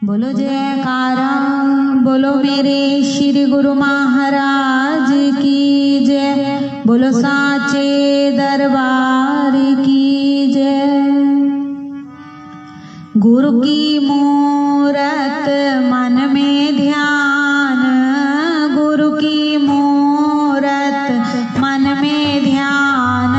बोलो जयकारा, बोलो मेरे श्री गुरु महाराज की जय। बोलो साचे दरबार की जय। गुरु की मूरत मन में ध्यान, गुरु की मूरत मन में ध्यान।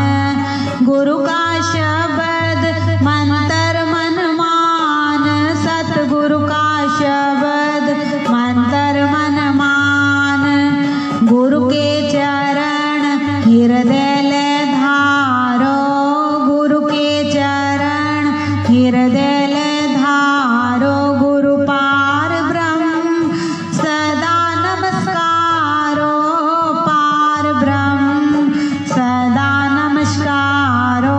गुरु का शब्द मंत्र मन मान, सतगुरु का शब्द मंत्र मन मान। गुरु के चरण हृदय ले धारो, गुरु के चरण हृदय ले धारो। गुरु पार ब्रह्म सदा नमस्कारो, पार ब्रह्म सदा नमस्कारो।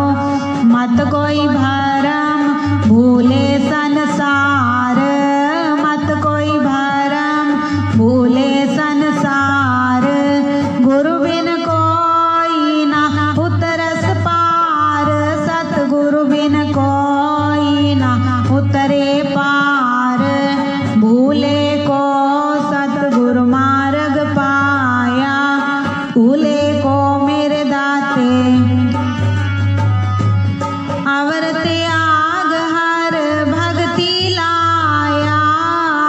मत कोई भरम भूले संसार, मत कोई भरम भूले संसार। गुरु बिन कोई ना उतरस पार, सतगुरु बिन कोई ना उतरे पार। भूले को सतगुरु मार्ग पाया, भूले को मेरे दाते। अवर त्याग हर भक्ति लाया,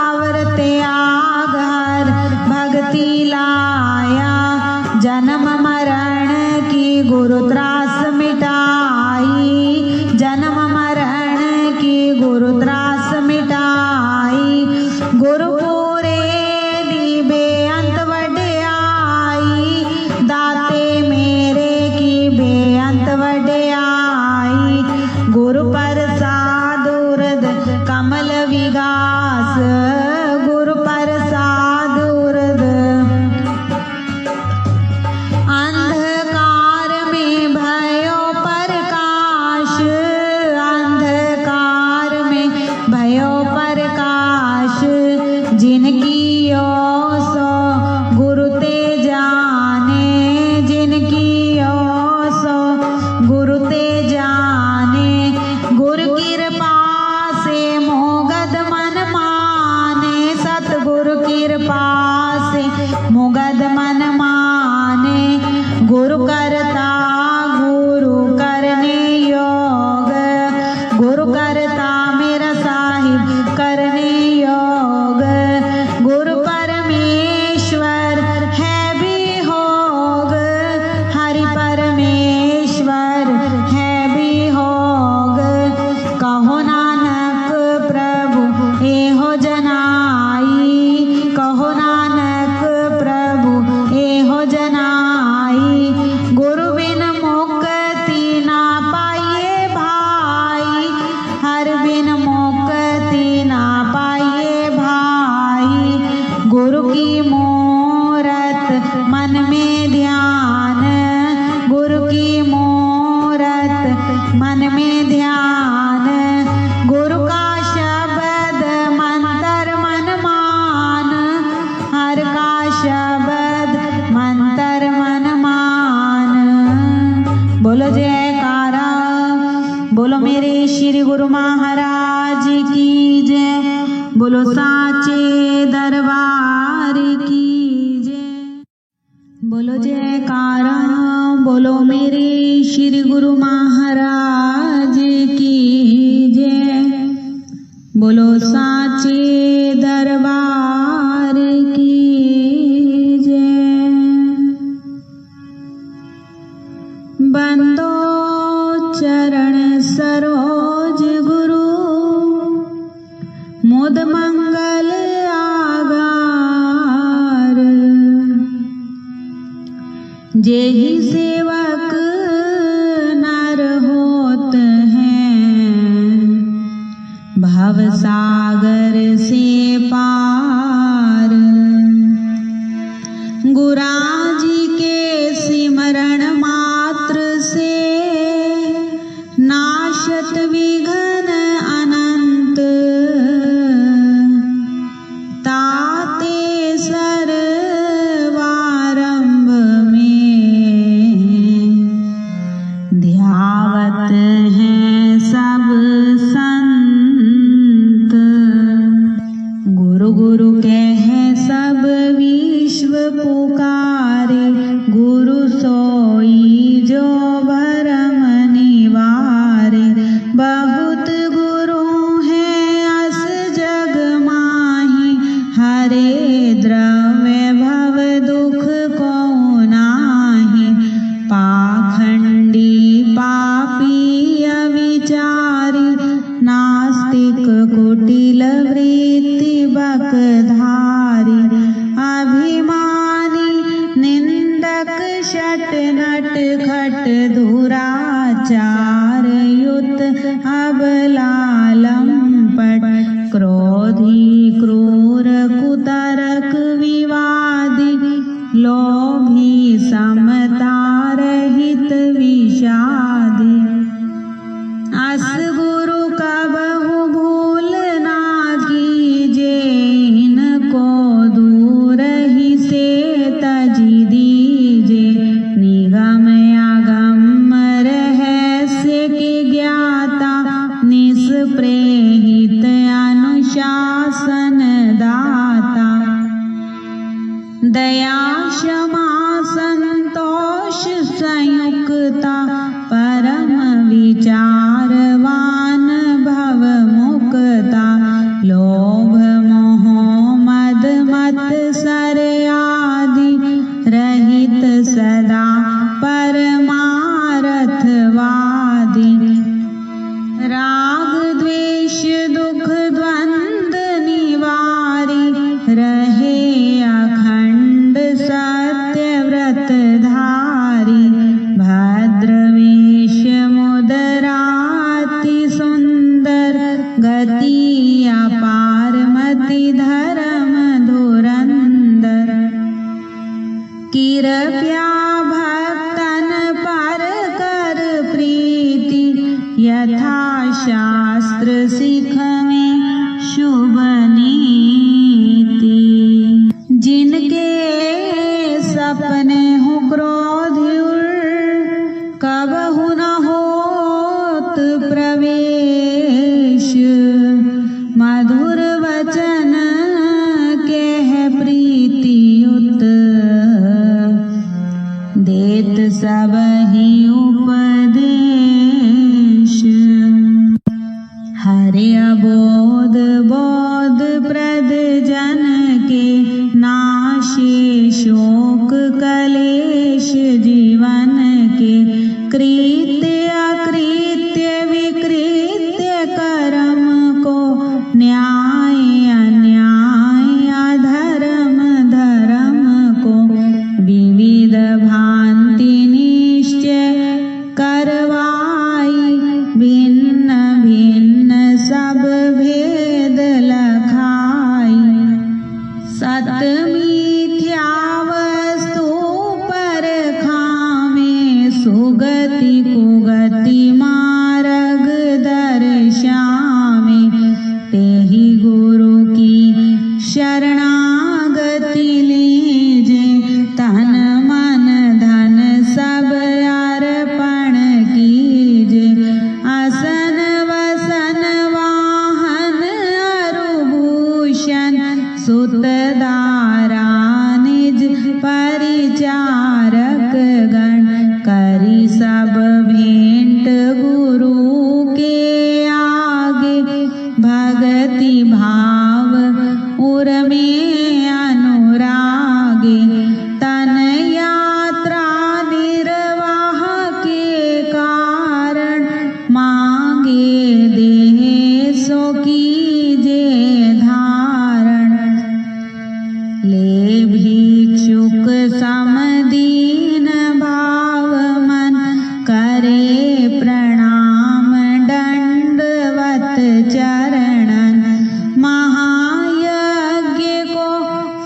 अवर त्याग हर भक्ति लाया। जन्म मरण की गुरु त्रास मिटाई, जन्म मरण की गुरु त्रास मिटाई। गुरु पूरे दीबे अंत वड्याई, दाते मेरे की बेअंत वड्याई। गुरु प्रसाद उर्द कमल विगास, गुरु प्रसाद उर्द अंधकार में भयो प्रकाश, अंधकार में भयो प्रकाश। जिनकी यो सो गुरु ते जाने, जिनकी यो सो गुरु ते जाने। गुरु कृपा से मोगद मन माने, सतगुरु कृपा से मोगद मन माने। गुरु करता गुरु करने योग, गुरु करता मेरा साहिब करने योग। गुरु परमेश्वर है भी होग, हरि परमेश्वर है भी होग। कहो नानक प्रभु एहो जनाई, कहो नानक प्रभु एहो जनाई। गुरु बिन मुक्ति ना पाइए भाई, हर बिन मुक्ति ना पाइए भाई। गुरु की मूरत मन में ध्यान, गुरु की मूरत मन में ध्यान। गुरु का शब्द मंत्र मन मान, हर का शब्द मंत्र मन मान। बोलो जयकारा, बोलो मेरे श्री गुरु महाराज की जय। बोलो साचे दरबार की जय। बोलो जयकारा, बोलो मेरे श्री गुरु महाराज की जय। बोलो साचे दरबार की जय। बंदो चरण सरोज गुरु, मुद मंगल आगार। जेहि सेवक नर होत हैं, भव सागर से पार। गुराजी के सिमरण मात्र से नाशत प्रेहित अनुशासन दाता। दया क्षमा संतोष संयुक्ता परम विचारवान भव मुक्ता। लोभ मोह मद मत्सर आदि रहित सदा परमारथवादी। राग द्वेष दुख द्वंद निवारी रहे अखंड सत्य व्रत धारी। भद्रवेश मुदराति सुंदर गति अपार मति धर्म धुरंधर। कृपया भक्तन पर कर प्रीति यथा शास्त्र सिख में शुभ नीति। जिनके सपने हो क्रोध कबहु न होत प्रवेश। मधुर वचन कह प्रीतियुत देत सबहि उपदेश। हरे अबोध बोध प्रद जन के नाशे शोक कलेश जीवन के। कृत्य अकृत्य विकृत्य कर्म को न्याय अन्याय अधर्म धर्म को। विविध भांति निश्चय करवाई भिन्न भिन्न सब भेद लखाई। सत मिथ्या वस्तु पर खामे सुगति कुगति मार्ग दर्शामे। तेहि गुरु की शरणागति लीजे तन मन धन सब अर्पण कीजे। असन वसन वाहन अरुभूषण सुत दारा निज परिचारक गण। करी सब भेंट गुरु के आगे भगति भाव उर में अनुरागे। तन यात्रा निर्वाह के कारण मांगे देह सो कीजे धारण। ले भिक्षुक समदीन भाव मन करे प्रणाम दंडवत चरणन। महायज्ञ को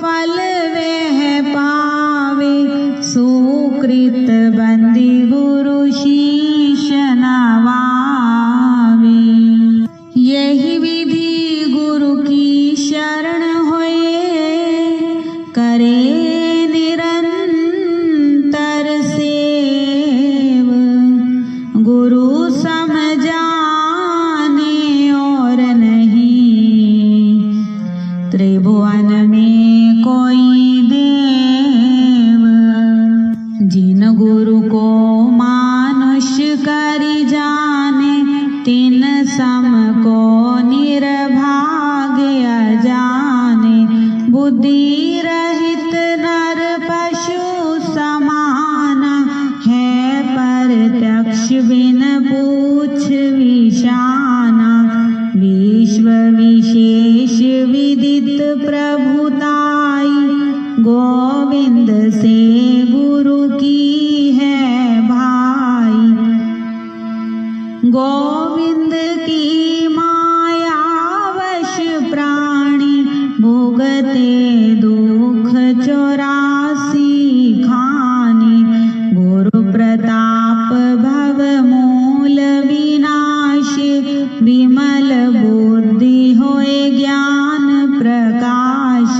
फल वह पावे सुकृत बंदी गुरु शीश नवावे। यही विधि गुरु की शरण होए करे निरंतर सेव। गुरु समझाने और नहीं त्रिभुवन में कोई देव। जिन गुरु को मानुष करि जाने तिन सम को निर्भाग्य अजाने। बुद्धि रहित नर पशु समाना है प्रत्यक्ष बिन पूछ विशाना। विश्व विशेष विदित प्रभुताई गोविंद से गुरु की है भाई। गोविंद की माया वश प्राणी भोगते दुख 84 खानी। गुरु प्रताप भव मूल विनाश विमल बुद्धि होए ज्ञान प्रकाश।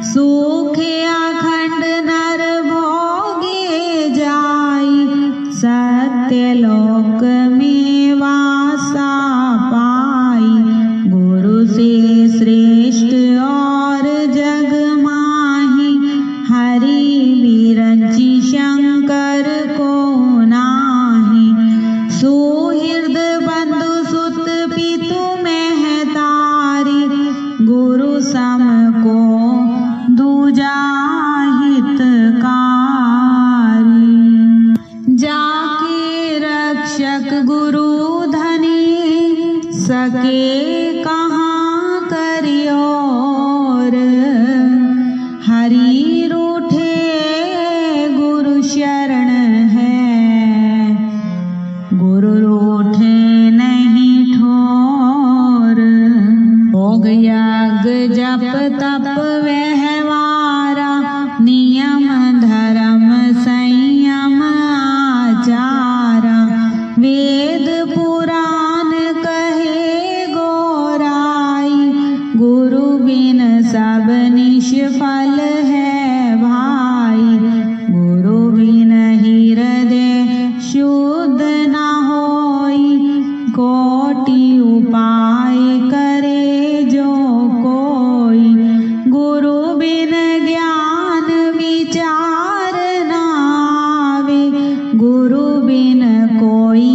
सुख अखंड नर भोगे जाई सत्य लोक में वासा सके कहाँ करियोर। हरि रूठे गुरु शरण है, गुरु रूठे नहीं ठोर। भोग यज्ञ जप तप व्यवहारा, नियम धर्म संयम आचारा। वेद पुराण कहे गोराई, गुरु बिन सब निष्फल है भाई। गुरु बिन हृदय शुद्ध न होई, कोटि उपाय करे जो कोई। गुरु बिन ज्ञान विचार न आवे, गुरु बिन कोई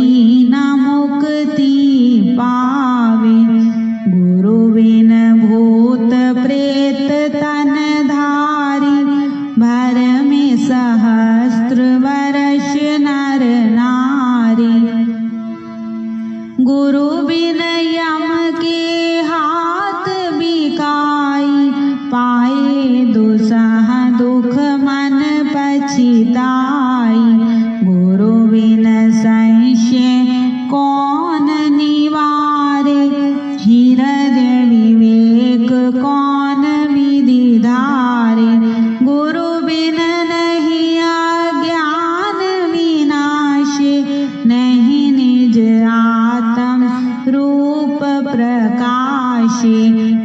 न मुक्ति पावे। गुरु बिन भूत प्रेत तन धारी, भर में सहस्त्र वर्ष नर नारी। गुरु बिन यम के हाथ बिकाई, पाए दुसह दुख मन पछिताई। गुरु बिन संशय कौन निवारे, हृदय विवेक कौन विधि धारे। गुरु बिन नहीं अज्ञान विनाशे, नहीं निज आत्म रूप प्रकाशे।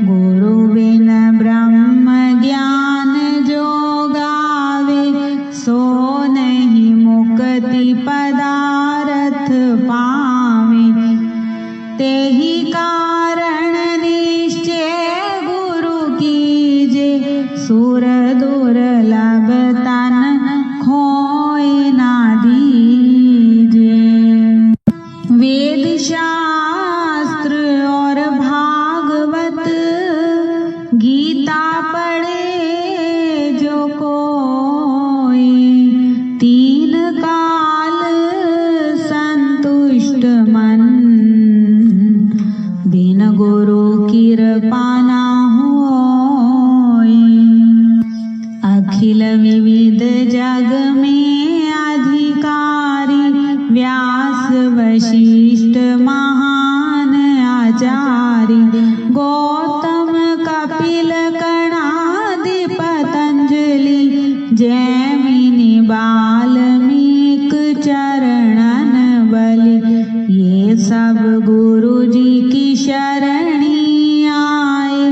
गुरु बिन ब्रह्म ज्ञान जो गावे, सो नहीं मुक्ति पदारथ पावे। तेहि कारण निश्चय गुरु कीजे, सुर दुर्लभ तन खोए ना दीजे। वेद शास्त्र और भागवत, गीता पढ़े जो कोई। तीन काल संतुष्ट मन, बिन गुरु कृपा न होई। अखिल विविध जग में अधिकारी, व्यास वशिष्ठ महान आचार्य। गौतम कपिल कणादि पतंजलि, जैमिनि वाल्मीक चरणन बलि। ये सब गुरु जी की शरणी आए,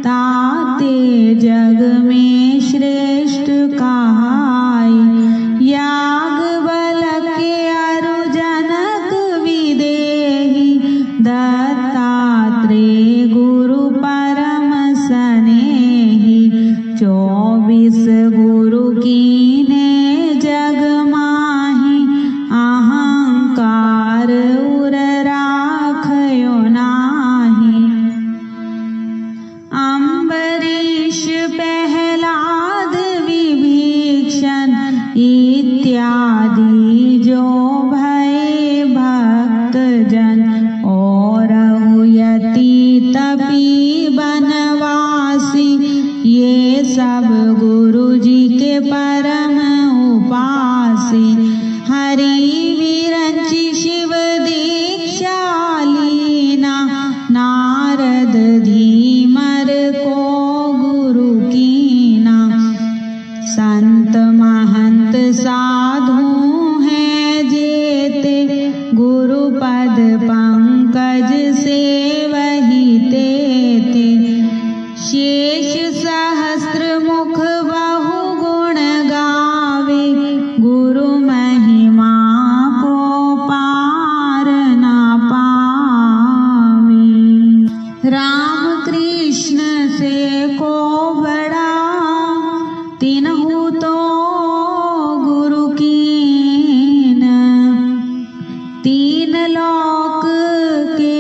ताते जग में श्रेष्ठ कहाई। याज्ञवल्क्य अरु जनक विदेही, दत्तात्रेय गुरु परम सनेही। 24 गुरु कीने जग माही, अहंकार उर राखयो नाही। अम्बरीश प्रहलाद विभीषण, इत्यादि जो भय भक्त जन। और यति तपी बनवासी, ये सब गुरु जी के परम उपासी। हरि विरंचि शिव दीक्षा लीना, नारद धीमर को गुरु कीना। संत महंत साधु हैं जेते, गुरु पद पंकज से वही तेते। शेष सहस्त्र मुख बहु गुण गावे, गुरु महिमा को पार ना पावे। राम कृष्ण से को बड़ा, तिन्हु तो गुरु कीन। तीन लोक के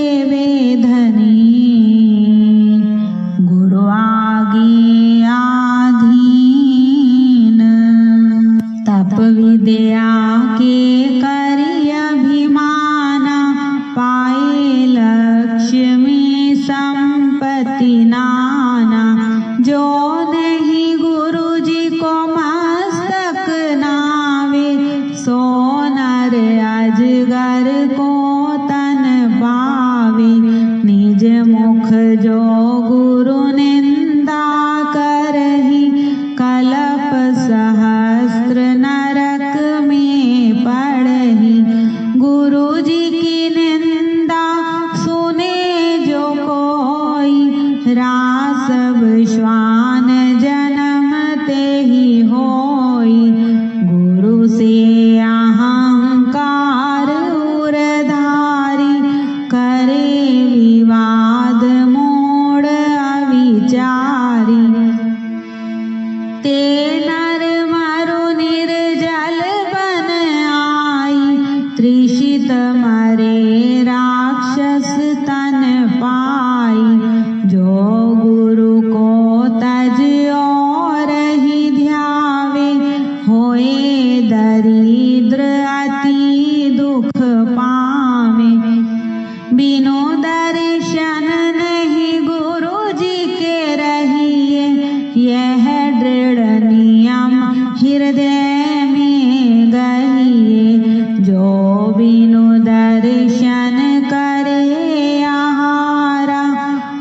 बिनु दर्शन नहीं गुरु जी के रहिए, यह दृढ़ नियम हृदय में गहिए। जो बिनु दर्शन करे आहारा,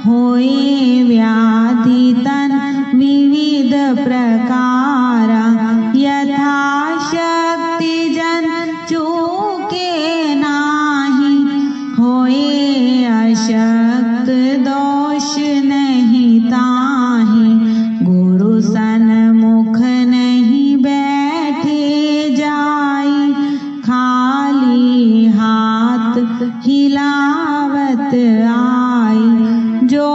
होए व्याधि तन विविध प्रकारा। यथाशक्ति जन चूके नाही, होए अशक्त दोष नहीं ताहि। गुरु सन्मुख नहीं बैठे जाई, खाली हाथ हिलावत आई। जो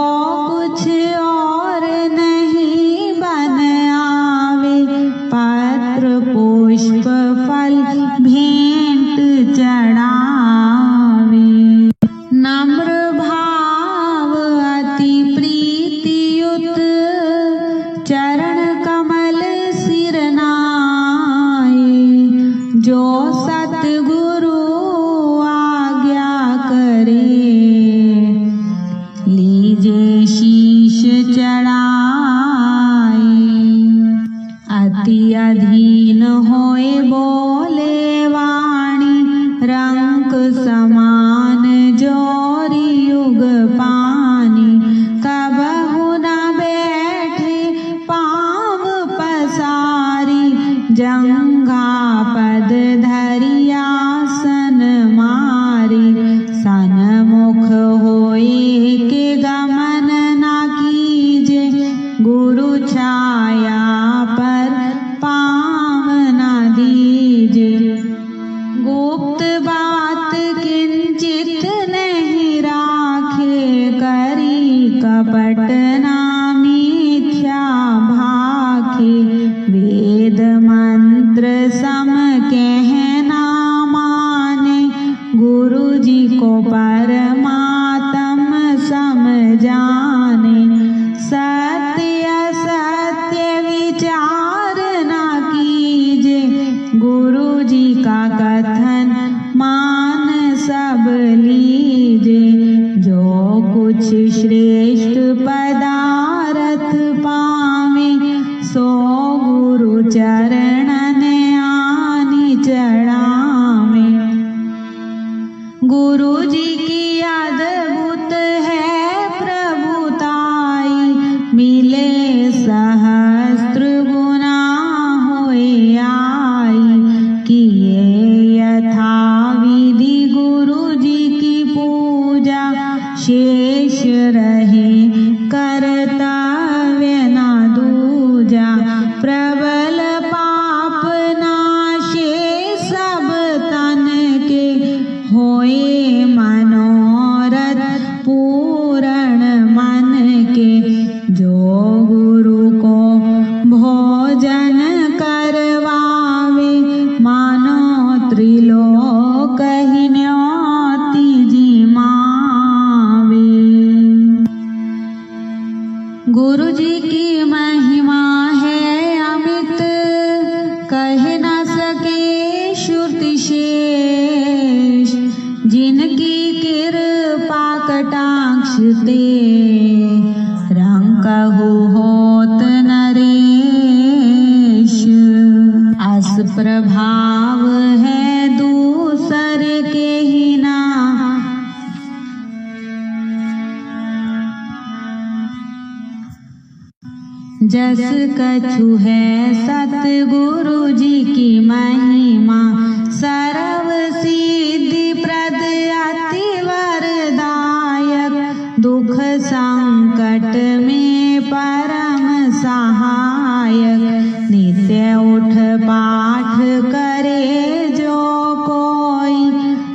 कुछ और नहीं बन आवे, पत्र पुष्प फल भेंट चढ़ावे। नम्र भाव अति प्रीतियुत, चरण कमल सिर नाये। जो सतगुरु आज्ञा करे, लीजे शीश चढ़ाए। अति अधीन होए बोले वाणी, रंक समान जोरी युग पानी। कबहु न बैठे पाँव पसारी, जंघा पद धरि आसन मारी। सन्मुख होए के गमन न कीजे, गुरु छाया पर पाँव न दीजे। गुप्त बात किंचित नहीं राखे, करी कपट ना मिथ्या भाखे। वेद मंत्र सम कहना माने, गुरु जी को परमात्म सम जाने। सत्य असत्य विचार न कीजे, गुरु जी का कथन मान सब लीजे। जो कुछ श्रेष्ठ पदार्थ पावे, सो गुरु चरणन आनि चढ़ावे। गुरु जी की अद्भुत है प्रभुताई, मिले सहस्त्र गुना होए आई। किए यथा विधि गुरु जी की पूजा, शेष रहे कर्तव्य न दूजा। प्रबल पाप नाशे सब तन के, होए मनोरथ पूरण मन के। जो गुरु को भोजन करवावे, मानो त्रिलोक ही न्योती जिमावे। गुरु जी की महिमा है अमित, कह न सके श्रुति शेष। जिनकी कृपा कटाक्ष ते, रंकहु होत नरेश। अस प्रभाव है दूसर के ही ना, जस कछु है सतगुरु जी की महिमा। सर्व सिद्धि प्रद अति वरदायक, दुख संकट में परम सहायक। नित्य उठ पाठ करे जो कोई,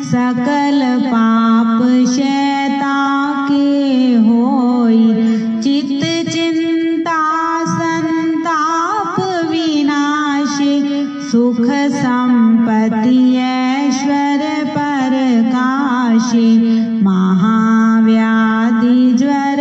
सकल पाप शैता के होई। चित्त चिंता संताप विनाशी, सुख संपत्ति ऐश्वर्य प्रकाशी। महाव्याधि ज्वर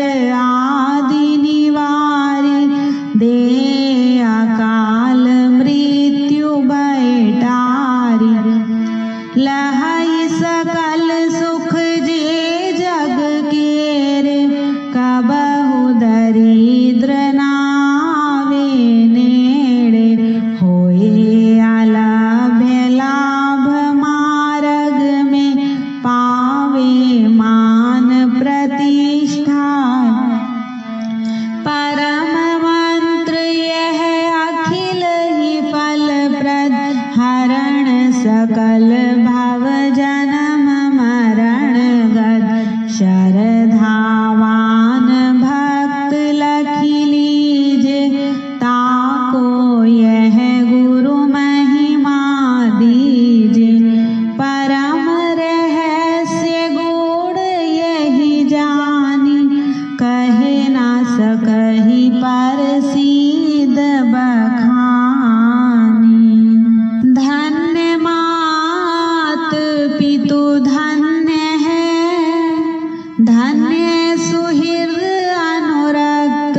धन्य सुहृद अनुरक्त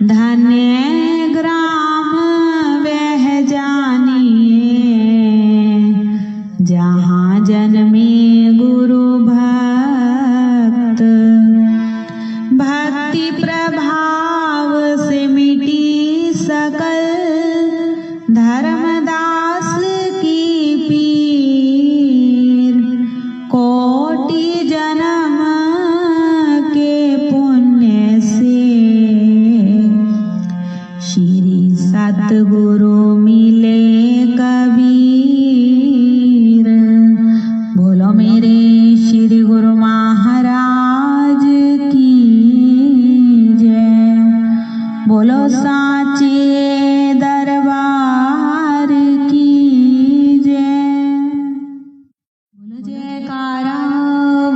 धन्य ग्राम वह जानिए जहाँ जन्मे गुरु भक्त। भक्ति प्रभाव से मिटी सकल धर्मदास की पीर। कोटि जन्म के पुण्य से श्री सतगुरु मिले कबीर। बोलो मेरे श्री गुरु महाराज की जय। बोलो साचे दरबार की जय। बोलो जयकारा।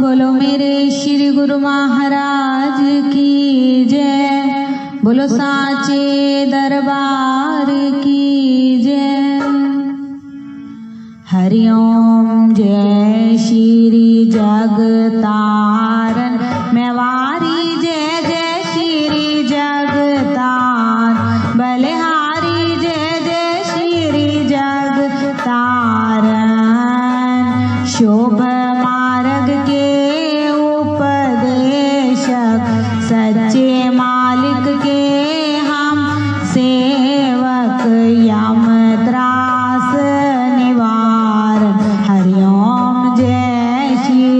बोलो मेरे श्री गुरु महाराज की जय। बोलो साचे दरबार की जय। हरि ओम। जय श्री जगतारण मेवारी जय जय श्री जगतार बलिहारी जय जय श्री जगतारण। शोभ मार्ग के उपदेशक सच्चे मालिक के हम सेवक यम त्रास निवार। हरि ओम। जय श्री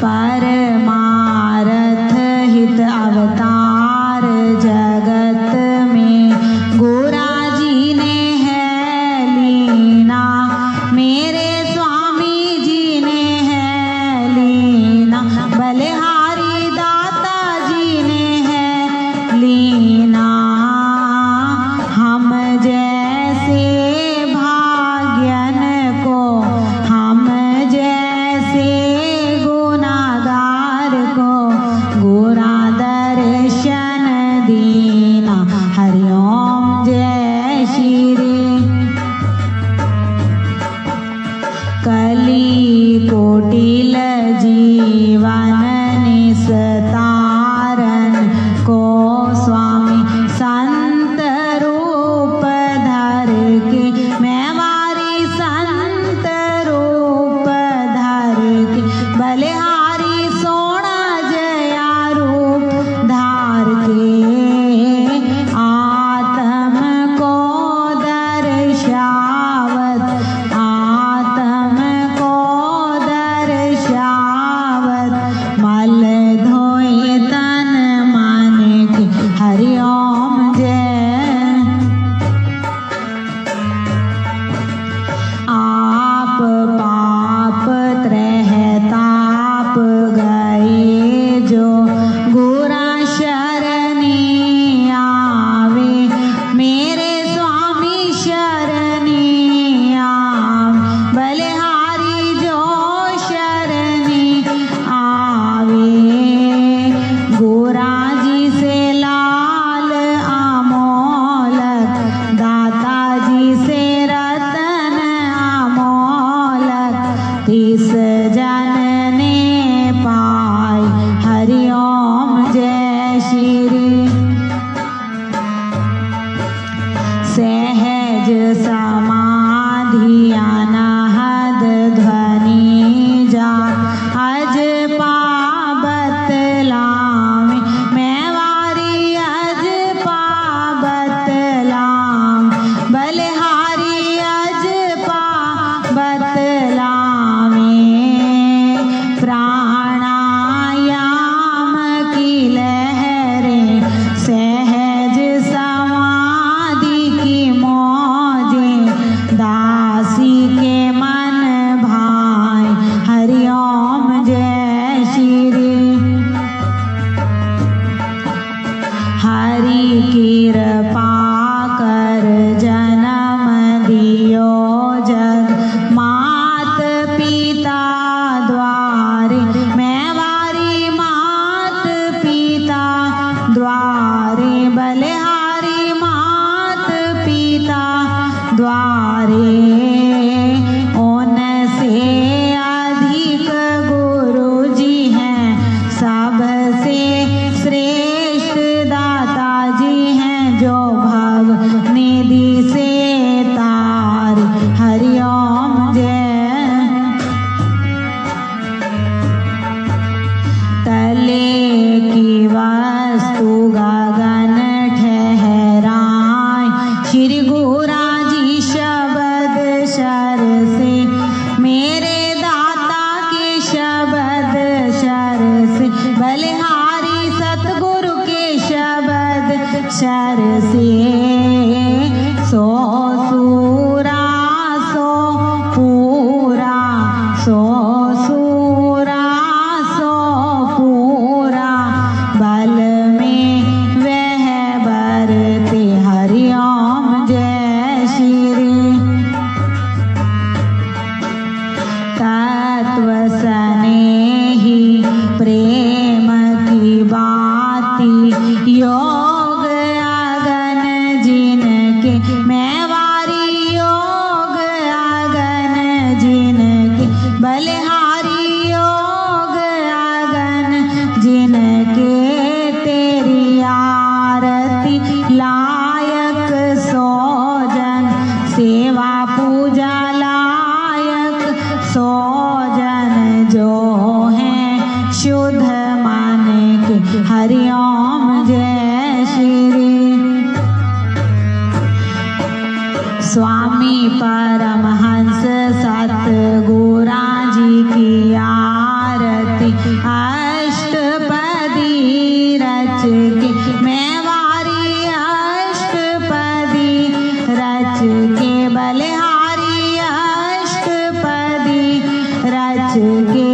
परमारथ हित अवतार जगत में गोरा जी ने है लीना। मेरे स्वामी जी ने है लीना। बलिहारी दाता जी ने है लीना। हम जैसे भाग्यन को हम जैसे गुनाहगार को गोरा दर्शन दीना। हरि ओम। जय श्री कली कोटिल जीवन निस्तारण को स्वामी संत रूप धर के मेवारी संत रूप धर के बलिहारी सोना जया रूप धार के आत्म को दर्शावत आत्म को दर्शावत मल धोए तन मन के। हरि ओम। जय। आप पाप त्रह ताप गए जो गुरा शरणी आवे। मेरे स्वामी शरणी आवे। बलिहारी जो शरणी आवे गोरा जी से लाल अमोलक दाता जी से रतन अमोलक तिस जन ने पाई। हरि ओम। जय श्री सहज समाधि अनहद ध्वनि जा अज पाबत लामे। मेवारी अज पाबत लाम। बलिहारी अज पाबत लामे। अक्षर से सो सूरा सो पूरा, सो सूरा सो पूरा, बल में वह बरते हरिओम जय श्री। तत्व स्नेही प्रेम की बाती, योग अगन जिनके मैवारी, योग अगन जिनके बलिहारी, योग अगन जिनके तेरी आरती लायक सोजन, सेवा पूजा लायक सोजन जो है शुद्ध मन के हरिओम जय श्री। स्वामी परमहंस सतगुरा जी की आरती अष्टपदी रच के मैवारी, अष्टपदी रच के बलिहारी, अष्टपदी रच के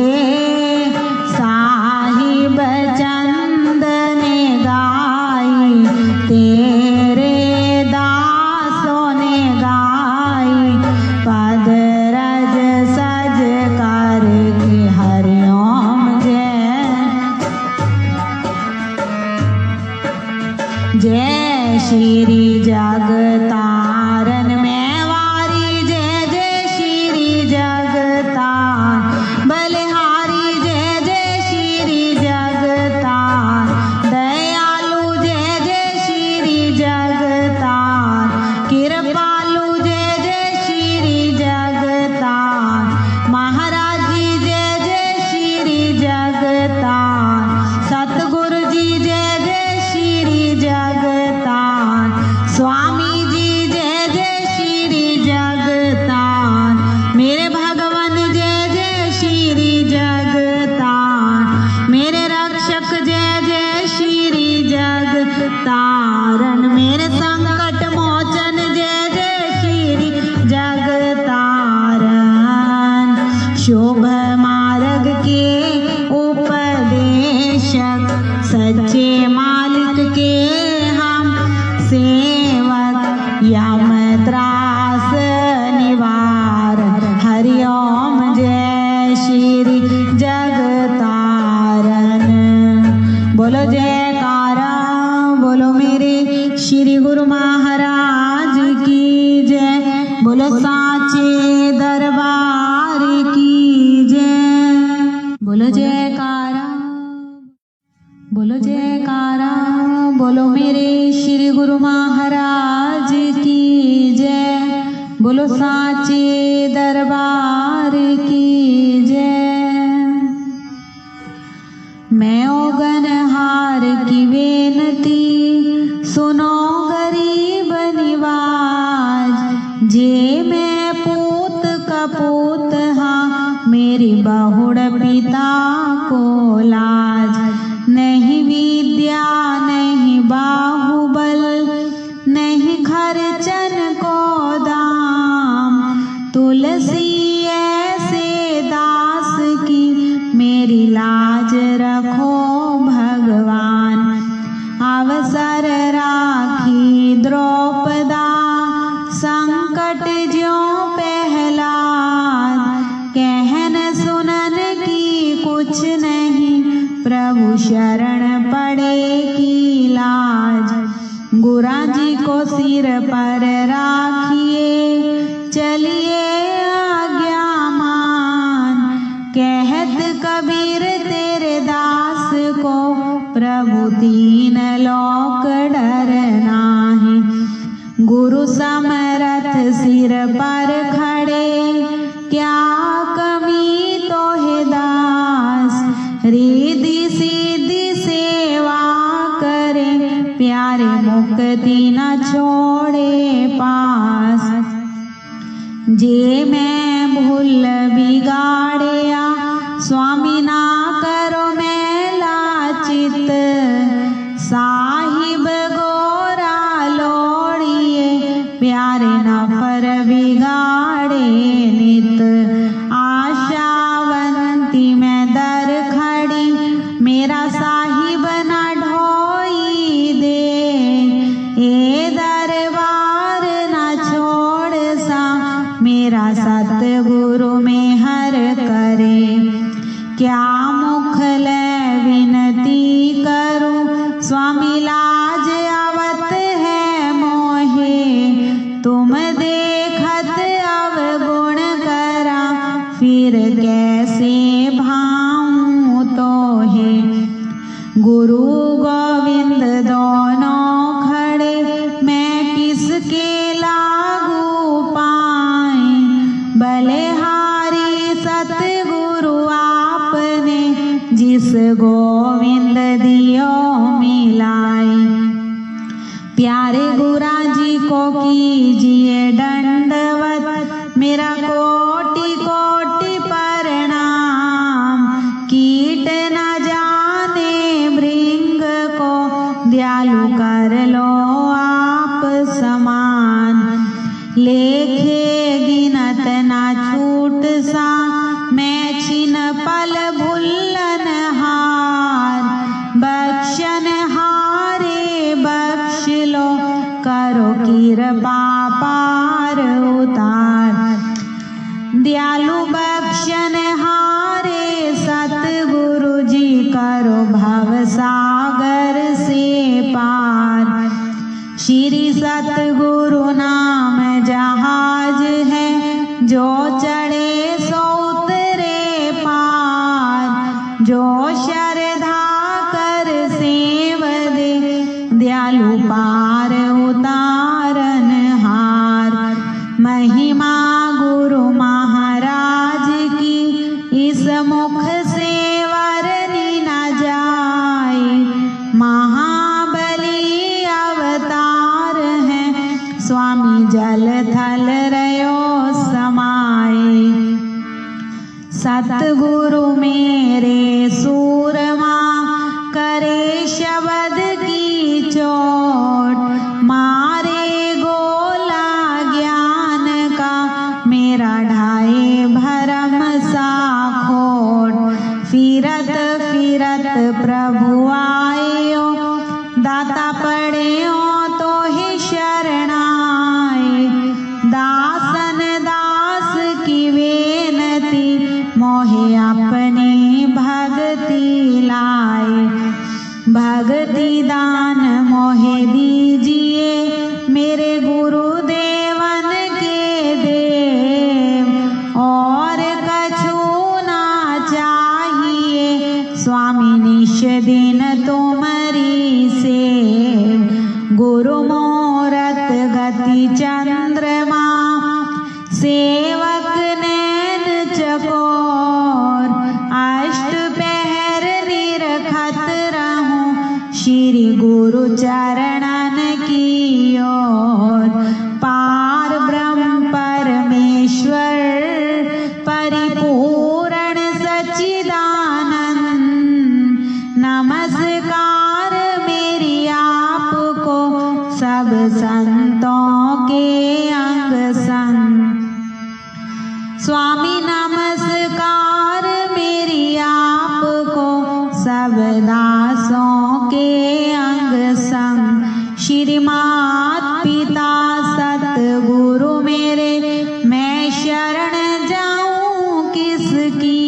साहिब चंद ने गाई, तेरे दासों ने गाई, पद रज सज कर के हरिओम जय श्री जगतारन मैवारी, जय जय श्री जगतार बलिहारी, जय जय श्री जगतार दयालु, जय जय श्री जगतार कृपालु, जय जय श्री जगतार महाराज जी, जय जय श्री जगतार सतगुरु जी, जय जय श्री जगतार स्वामी जी, जय जय श्री जगतार मेरे भगवान, जय जय श्री जगतार मेरे रक्षक, जय जय श्री जगतारण मेरे संकट मोचन, जय जय श्री जगतारण शुभ मार्ग के उपदेशक, सच्चे मालिक के हम सेवक, यम त्रास निवार हरिओम जय श्री जगतारण। बोलो जयकारा, बोलो मेरे श्री गुरु महाराज की जय, बोलो साचे दरबार की जय। बोलो जयकारा, बोलो जयकारा, बोलो मेरे श्री गुरु महाराज की जय, बोलो साचे दरबार की जय। मैं ओगनहार की बेनती सुनो गरीब निवाज, जे मैं पूत का पूत हाँ मेरी बहुड़ पिता को लाज, नहीं विद्या नहीं बाहुबल नहीं खर्चन को दाम, तुलसी ऐसे दास की मेरी लाज रखो भगवान। अवसर राखी द्रौपदा संकट ज्यों पहलाद, कहन सुनन की क्या मुख ले विनती करूं, स्वामी लाज आवत है मोहे। तुम देखत अवगुण करा, फिर कैसे भाऊं तोहे। गुरु गोविंद दोनों खड़े, मैं किसके लागू पाए। बलिहारी सतगुरु आपने, जिस गोविंद दियो मिलाए। प्यारे गुरा जी को कीजिए दंडवत, मेरा कोटि कोटि प्रणाम। कीट न जाने भृंग को, दयालु कर लो आप समान। लेखे गिनत ना छूट सा, मैं छिन पल भुल्लन हार। बख्शन हारे बख्श लो, करो कृपा पार उतार। दयालु बख्शन हारे सतगुरु जी, करो भव सागर से पार। श्री सतगुरु नाम जहाज है, जो चढ़े सो उतरे पार। जो श्रद्धा कर सेव दे, दयालु पार उतारन हार। महिमा गुरु महाराज की, इस मुख से वर्णि न जाए। महाबली अवतार है, स्वामी जल थल रयो समाए। सतगुरु मेरे सूरमा, करे शब्द की चोट। मारे गोला ज्ञान का, मेरा ढाए भरम सा खोट। फिरत फिरत प्रभु आयो, दाता पड़े तो ही शरणाए। दासन दास की बेनती, मोहे अपनी भक्ति लाए। भक्ति दान मोहे दीजिए, मेरे गुरुदेवन के देव। और कछु ना चाहिए, स्वामी निश दिन तुमरी सेव। गुरु मूरत गति चंद्रमा, सेवक नैन चकोर। अष्ट पहर निरखत रहूं, श्री गुरु चरणन की ओर। पार ब्रह्म परमेश्वर, परिपूर्ण सच्चिदानंद। नमस्कार मेरी आपको, सब संतों के अंग संग। स्वामी नमस्कार मेरी आपको, सब दासों के अंग संग। श्री मात पिता सतगुरु मेरे, मैं शरण जाऊं किसकी।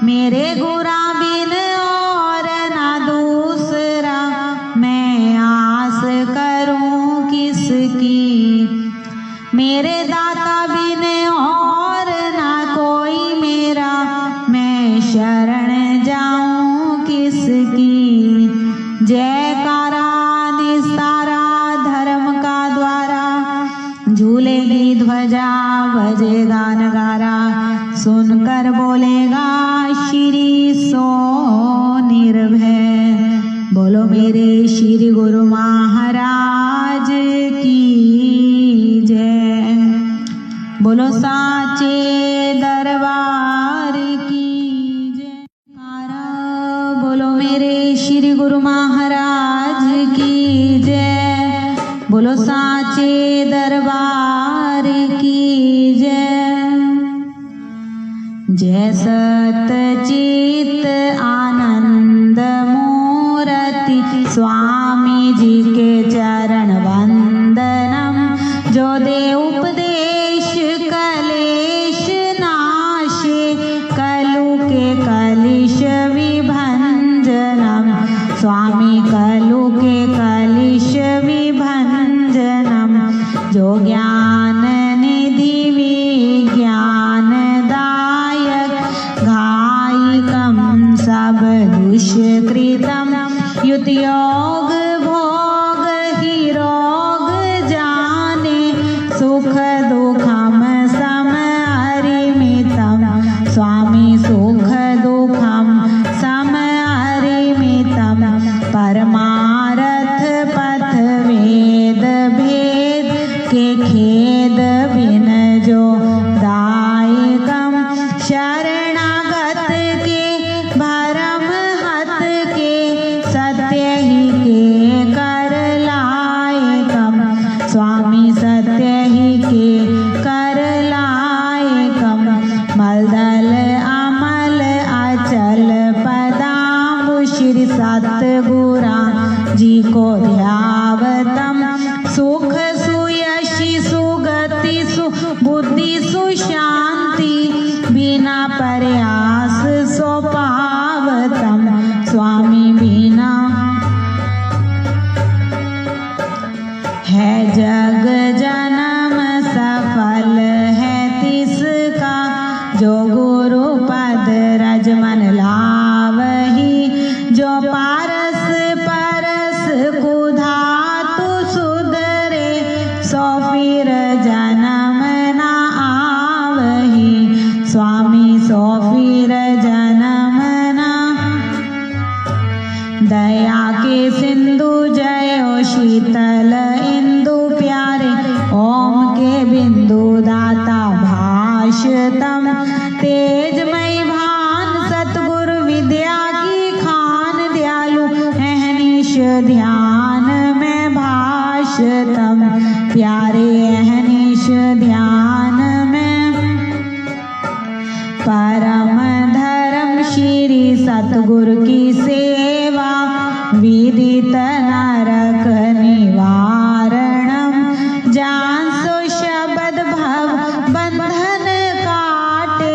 मेरे गुरा बिन और ना दूसरा, मैं आस करूं किसकी। मेरे दाता बिन और ना कोई मेरा, मैं शरण जाऊं किसकी। जयकारा निस्तारा धर्म का द्वारा, झूलेगी ध्वजा बजेगा नगारा। सुनकर बोलेगा श्री सो निर्भय। बोलो मेरे श्री गुरु महाराज की जय। बोलो साचे दरबार की जय। बोलो मेरे श्री गुरु महाराज की जय। बोलो साचे दरबार की जय। जय सतचित आनंद मूर्ति, स्वामी जी के चरण वंदनम। जो दे उपदेश कलेश नाशे, कलु के विद्युत योग भोग ही रोग जाने सुख दुखम सम अरिमितम स्वामी सुख दुखम सम अरिमितम परमारथ पथ वेद भेद के खेद बिन जो दायकम शरणागत के भरम हत के सत्य ही के कर लायकम स्वामी सत्य ही के कर लायकम मलदल अमल अचल पदाम्बु श्री सतगुरा जी को ध्यावतम सुख सुयशि सुगति सुबुद्धि सुशांति बिना प्रयास सो पावतम स्वामी बिना है जग जन्म सफल है तिसका जो गुरु पद रज मन लावही जो पारस परस कुधातु सुधरे सो फिर जन्म ना आवही स्वामी सो फिर जन्म ना दया के सिंधु जयो शीतल इंदु प्यारे ओम के बिंदु दाता भाषतम तेजमय भान सतगुरु विद्या की खान दयालु अहनिश ध्यान में भाषतम प्यारे अहनिश ध्यान में परम धर्म श्री सतगुरु की सेवा विदित नरक निवारणम जान सो शब्द भव बंधन काटे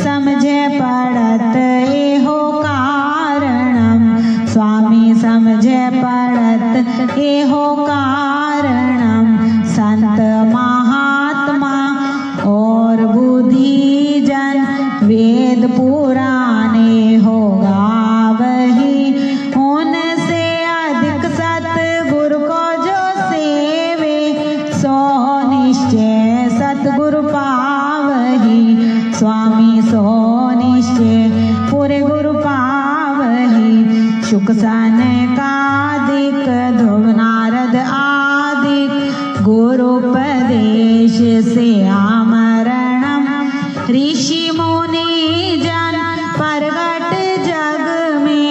समझे पड़त एहो कारणम स्वामी समझे पड़त एहो कारणम संत महात्मा और बुद्धि जन वेद पुराने हो गावही उनसे अधिक सतगुरु को जो सेवे सो निश्चय सतगुरु पावही स्वामी सो निश्चय पूरे गुरु पावही शुक सनकादिक ध्रुव नारद आदिक गुरुपदेश से आमरणम ऋषि मुनि जन प्रगट जग में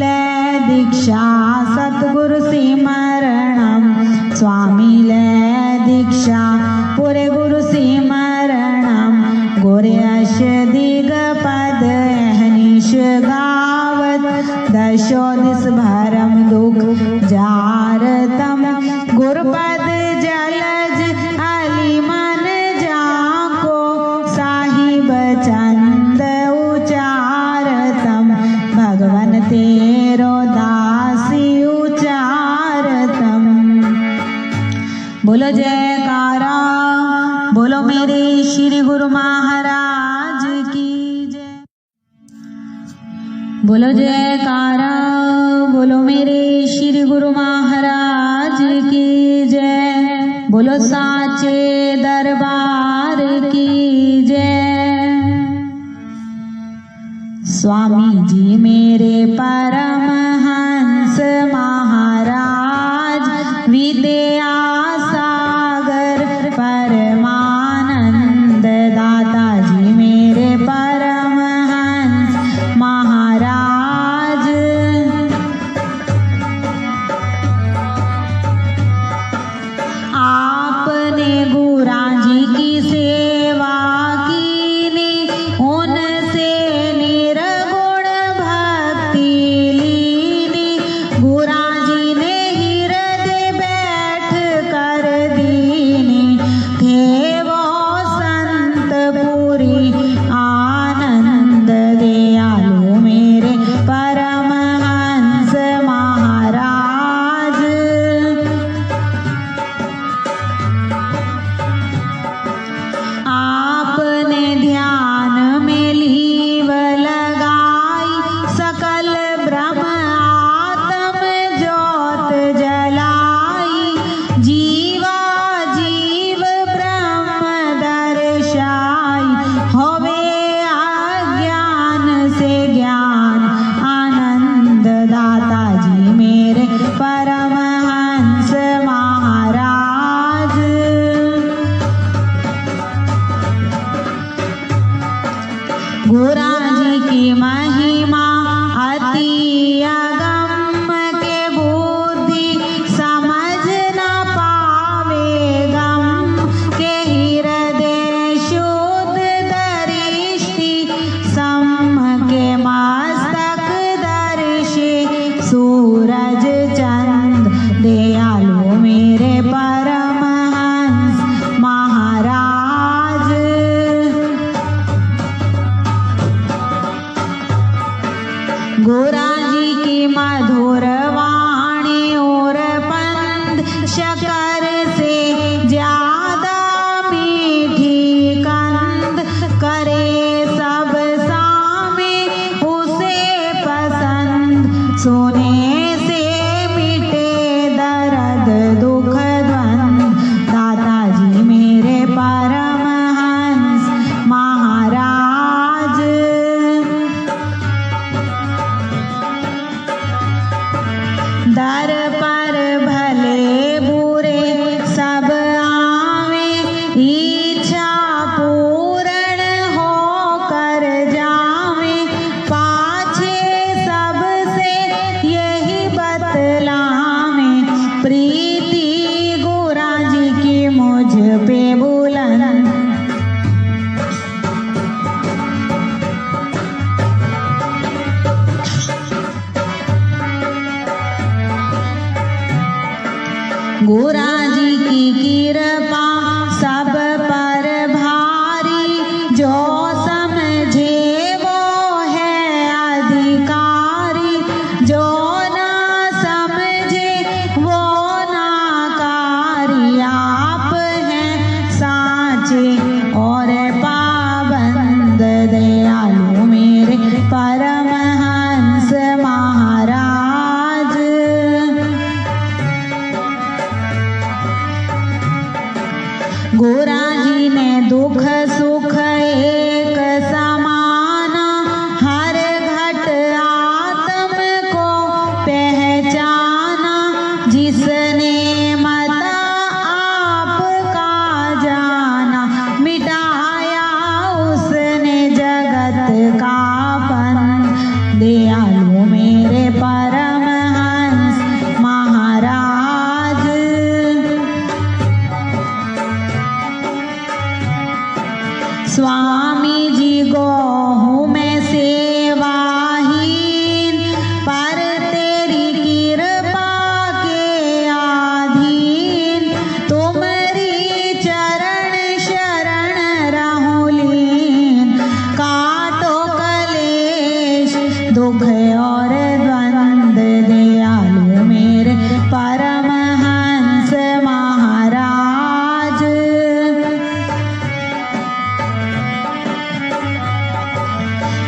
ले दीक्षा सतगुरु सिमरणम स्वामी ले दीक्षा पूरे गुरु सिमरणम गुरयश दिग पद अहनिश गावत दशो दिस भरम दुख जारतम गुरुपद जलज अली मन जाको साहिब चंद उचारतम भगवन तेरो दासी उचारतम बोलो जयकारा बोलो मेरे श्री गुरु महाराज की जय बोलो जयकारा बोलो मेरे श्री गुरु महाराज की जय बोलो साचे दरबार की जय स्वामी जी मेरे परमहंस महाराज विद्या सागर परमानंद दाता जी मेरे परमहंस महाराज आपने गुरा जी की सेवा कीनी उनसे निर्गुण भक्ति ली गोरा जी की महिमा अति अगम के बुद्धि समझ न पावे गम के हृदय शुद्ध दृष्टि सम के मस्तक दर्शे सूरज चंद दयालु मेरे परमहंस महाराज। गोरा जी की मधुर वाणी और पंद शकर से ज्यादा मीठी कंद करे सब सामे उसे पसंद सोने से मिटे दर्द दुख द्वंद दादाजी मेरे परमहंस महाराज। दर पर भले बुरे सब आवे इच्छा पूर्ण हो कर जावे पाछे सबसे यही बतलावे प्रीति गोरा जी की मुझ पे बुलंद। गोरा जी की कृपा सब पर भारी जो समझे वो है अधिकारी जो ना समझे वो नाकारी आप हैं साचे और पाबंद दयालु मेरे परमहंस महाराज। गोरा जी ने दुख सुख एक समाना हर घट आत्म को पहचाना जिसने मता आपका जाना मिटाया उसने जगत का पंथ दयालु मेरे परमहंस महाराज। स्वामी जी को हूँ मैं सेवाहीन पर तेरी कृपा के आधीन तुम्हारी चरण शरण रहूलीन काटो कलेश दुख और द्वंद दयालु मेरे परमहंस महाराज।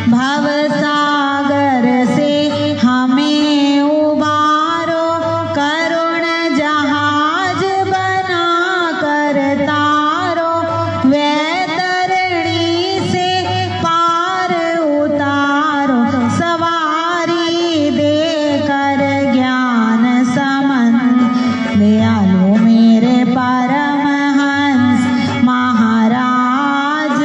भव सागर से हमें उबारो करुण जहाज बना कर तारो वैतरणी से पार उतारो सवारी दे कर ज्ञान समन दयालु मेरे परमहंस महाराज।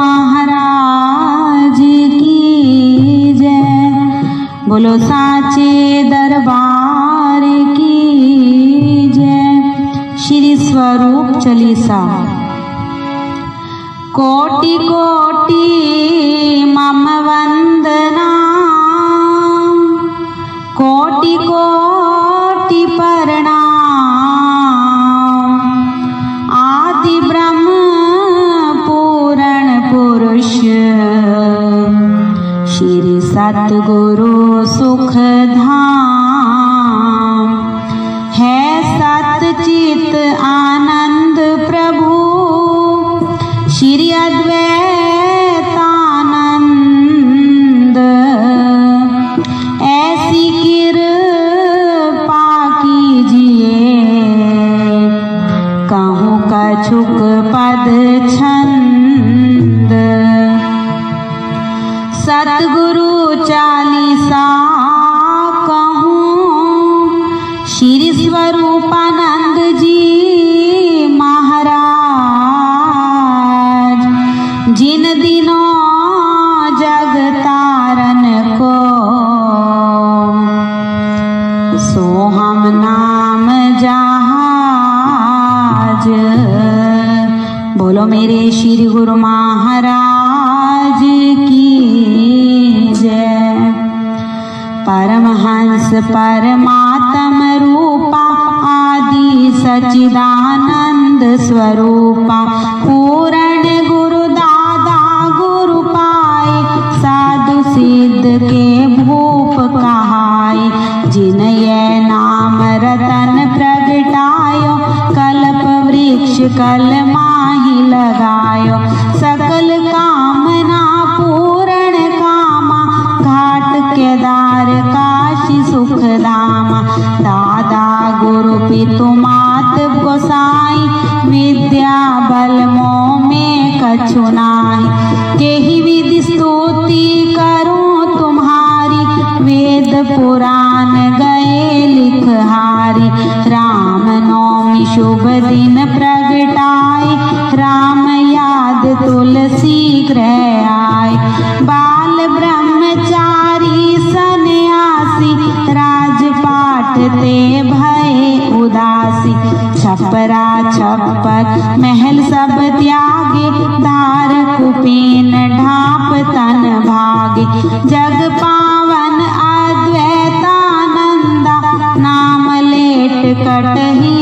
महाराज की जय। बोलो साचे दरबार की जय। श्री स्वरूप चालीसा। कोटि कोटि मम वंदना, कोटि कोटि प्रणाम। आदि ब्रह्म पूर्ण पुरुष, श्री सतगुरु सुख धाम। है सतचित आनंद प्रभु, श्री अद्वैतानंद। ऐसी कृपा कीजिए, कहूँ कछुक पद छंद। सतगुरु चालीसा कहूँ, श्री स्वरूपानंद जी महाराज। जिन दिनों जग तारन को, सोहम नाम जहाज। बोलो मेरे श्री गुरु महाराज की जय। परमहंस परमात्म रूपा, आदि सच्चिदानंद स्वरूपा। पूर्ण गुरु दादा गुरु पाए, साधु सिद्ध के भूप कहाय। जिन ये नाम रतन प्रगटायो, कल्प वृक्ष कल माही लगायो। सकल कामना पूर्ण कामा, घाट केदार काशी सुख धामा। दादा गुरु पितु मात गोसाई, विद्या बल मोह में कछु नाहि। केहि विधि स्तुति करूं तुम्हारी, वेद पुराण गए लिखहारी। राम नवमी शुभ दिन प्रगटाए, राम याद तुलसी गृह आए। बाल ब्रह्मचारी सन्यासी, राजपाट ते भय उदासी। छपरा छप्पर महल सब त्यागे, धार कुपीन ढाप तन भागे। जग पावन अद्वैतानंदा, नाम लेट कटही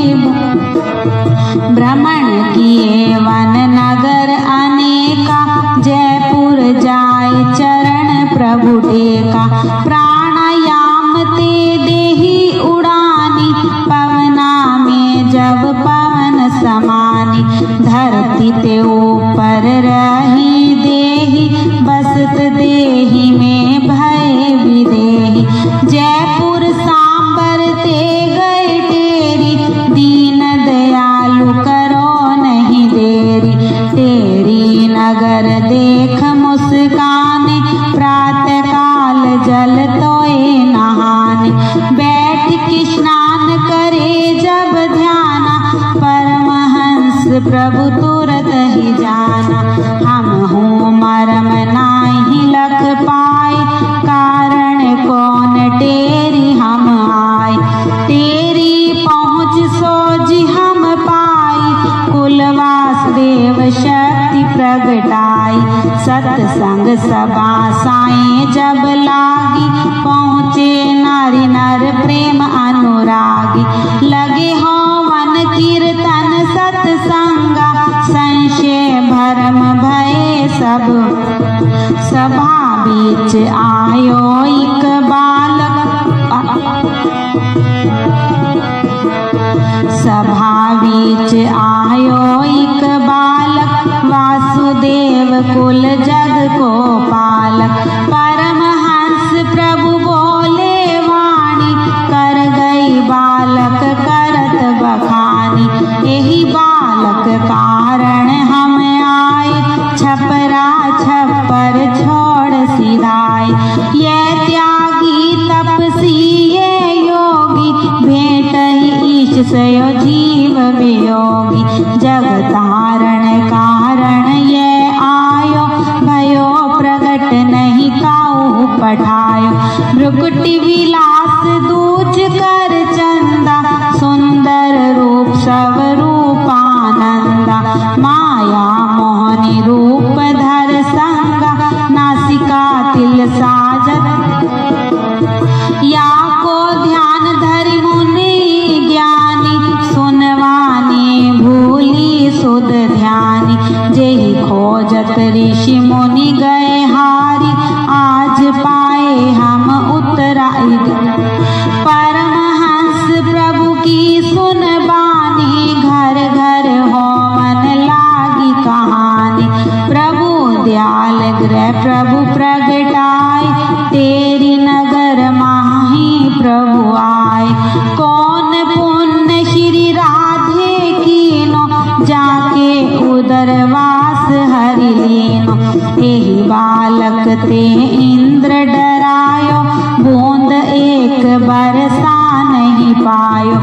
भ्रमण किए वन नगर अनेका। जयपुर जाय चरण प्रभु टेका। प्राणायाम ते देही उड़ानी, पवना में जब पवन समानी। धरती ते ऊपर रही देही, बसत देही में भय विदेही। जयपुर सांबर ते गए टेरी, दीन दयालु करो नहीं देरी। तेरी नगर देख मुस्काने, प्रातः काल जल तोए नहाने। बैठ के स्नान करे जब ध्याना, परमहंस प्रभु तुरत ही जाना। हम हूँ मरम नाही लख पाए, कारण कौन तेरी हम आए। तेरी पहुँच सोजी हम पाई, कुलवास देव शक्ति प्रगटाई। सत्संग सभा साई जब लागी, पहुँचे नारी नर प्रेम अनुरागी। लगे हो वन कीर्तन सत्संगा, संशय भरम भय सब। सभा बीच आयो एक बालक, सभा बीच आयो एक बालक। वासुदेव कुल जग को पालक। परमहंस प्रभु बोले वाणी, कर गई बालक करत बखानी। यही बालक कारण हम आए, छपरा छप्पर छोड़ सिधाए। ये त्यागी तपसी ये योगी, भेंट ही ईश सयो जीव वियोगी। जग तारण कारण ये आयो, संगा नासिका तिल साजत। या को ध्यान धरि मुनि ज्ञानी सुनवानी भूली सुध ध्यानी। जेहि खोजत ऋषि मुनि गए हारी आज पाए हम उतराई। परमहंस प्रभु की सुन बानी घर घर हो मन लागी कहानी। प्रभु दयाल गृह प्रभु प्रगटाए तेरी नगर माही प्रभु आए। कौन पुण्य श्री राधे कीनो जाके उदरवास हरि लीनो। एहि बालक ते इंद्र डरायो बूंद एक बरसा नहीं पायो।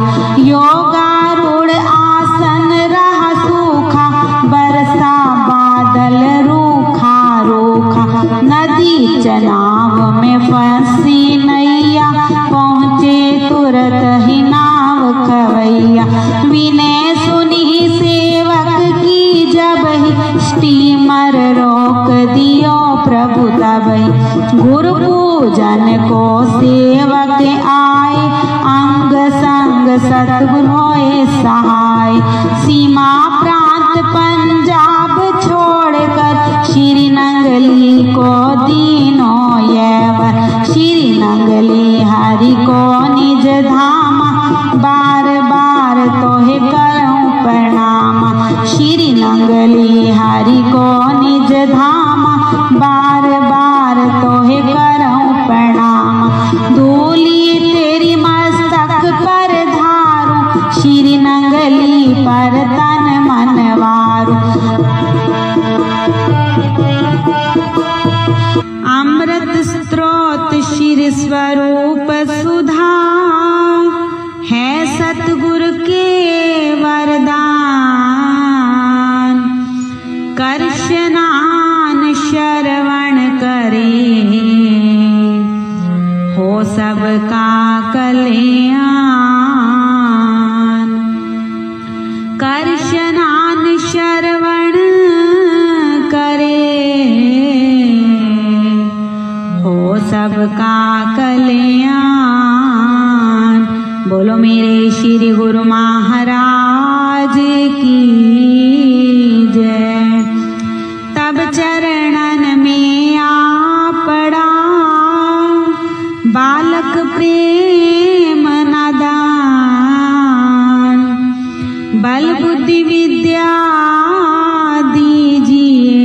योगारूढ़ आसन रहा सूखा बरसा बादल रूखा रूखा। नदी चनाव में फंसी नैया पहुँचे तुरत ही नाव खवैया। विनय सुनी सेवक की जब ही स्टीमर रोक दियो प्रभु तबहि। गुरु पूजन को सेवक आए अंग संग सतगुरु होए सहाय। सीमा प्रांत पंजाब छोड़कर श्री नंगली को दीनो यवर। श्री नंगली हरि को निज धामा बार बार तोहे करऊं प्रणामा। श्री नंगली हरि को निज धामा बार बार तोहे करऊं प्रणामा। धूली तेरी मस्तक पर धारूं श्री नंगली पर तन मन वारूं। अमृत स्रोत श्री स्वरूप सुधा है सतगुरु के वरदान। कर स्नान श्रवण करे हो सबका कल्याण। कर स्नान श्रवण करे हो सबका कल्याण। बोलो मेरे श्री गुरु महाराज की जय। तब चरणन में आ पड़ा बालक प्रेम नादान। बल बुद्धि विद्या दीजिए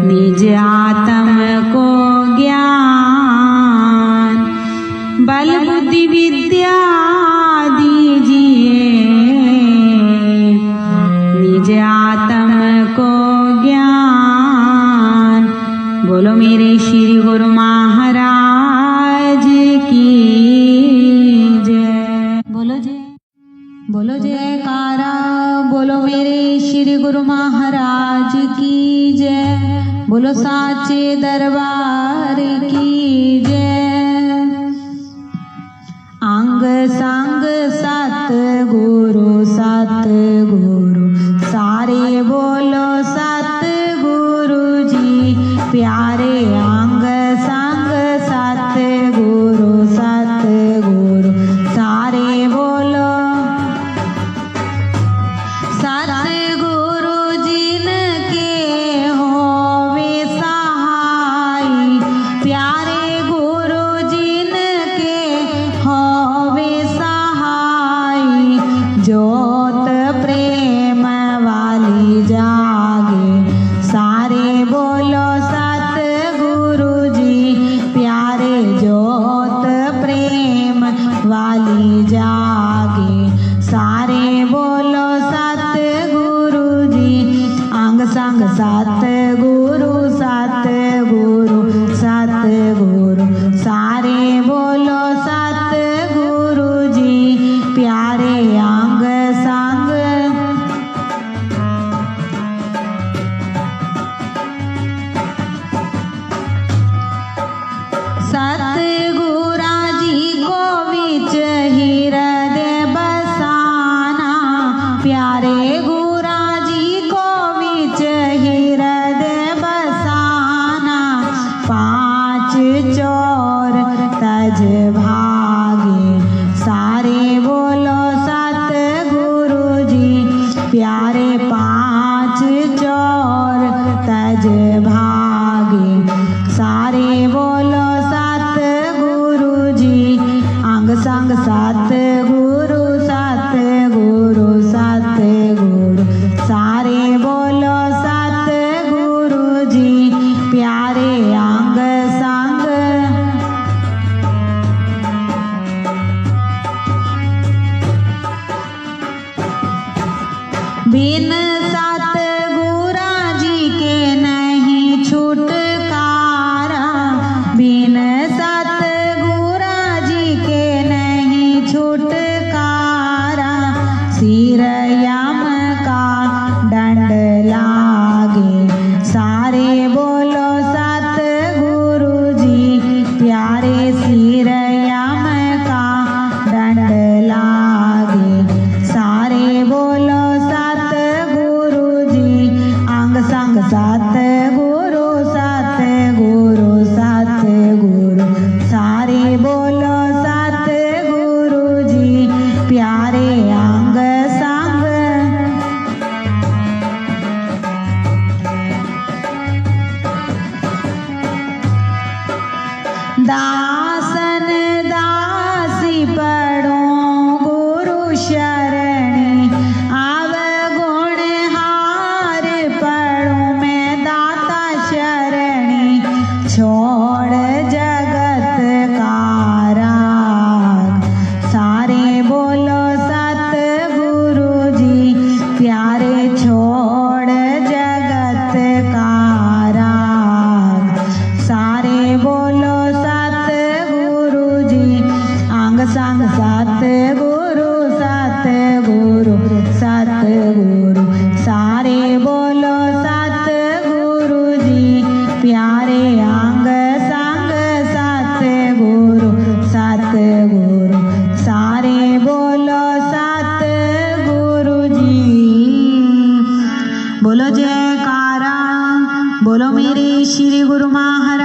निज आत्म को ज्ञान। बल बुद्धि विद्या दीजिए निज आत्म को ज्ञान। बोलो मेरे श्री गुरु महाराज की जय। बोलो जयकारा। बोलो मेरे श्री गुरु महाराज की जय। बोलो साचे दरबार की जय। अंग संग सत गुरु सारे बोलो सत गुरु जी प्यारे। अंग संग सत गुरु सारे बोलो सतगुरु जिनके होवे सहाय। प्यारे गुरु जिनके होवे सहाय। ज्योत प्रेम वाली जागे सारे बोलो सतगुरु जी प्यारे। ज्योत प्रेम वाली जागे सारे बोलो सतगुरु जी। अंग संग सतगुरु सारे बोलो सतगुरु जी प्यारे। अंग संग सतगुरा जी को विच हृदय बसाना। प्यारे गुरा जी को विच रज भागे। सारे बोलो सतगुरु जी, अंग संग सतगुरु सतगुरु सतगुरु। सारे बोलो सतगुरु जी, प्यारे अंग संग। बिन सतगुरा जी के नहीं छुटकारा, बिन सतगुरा जी के नहीं छुटकारा। सिर यम का दंड लागे। सारे बोलो सतगुरु जी, प्यारे सिर यम का दंड लागे। सारे बोलो सतगुरु जी, अंग संग सतगुरु सतगुरु सतगुरु। सारे बोलो सतगुरु जी, प्यारे अंग संग। दासन दासी पढ़ो गुरु शरणी, अवगुण हार पढ़ो मैं दाता शरणी। छोड़ जगत का राग। सारे बोलो सतगुरु जी, प्यारे छोड़ जगत का राग। सारे बोलो सतगुरु जी, अंग संग सतगुरु सतगुरु सतगुरु। सारे बोलो सतगुरु जी, प्यारे अंग संग सतगुरु सतगुरु। सारे बोलो सतगुरु जी। बोलो जयकारा, बोलो मेरे श्री गुरु महाराज।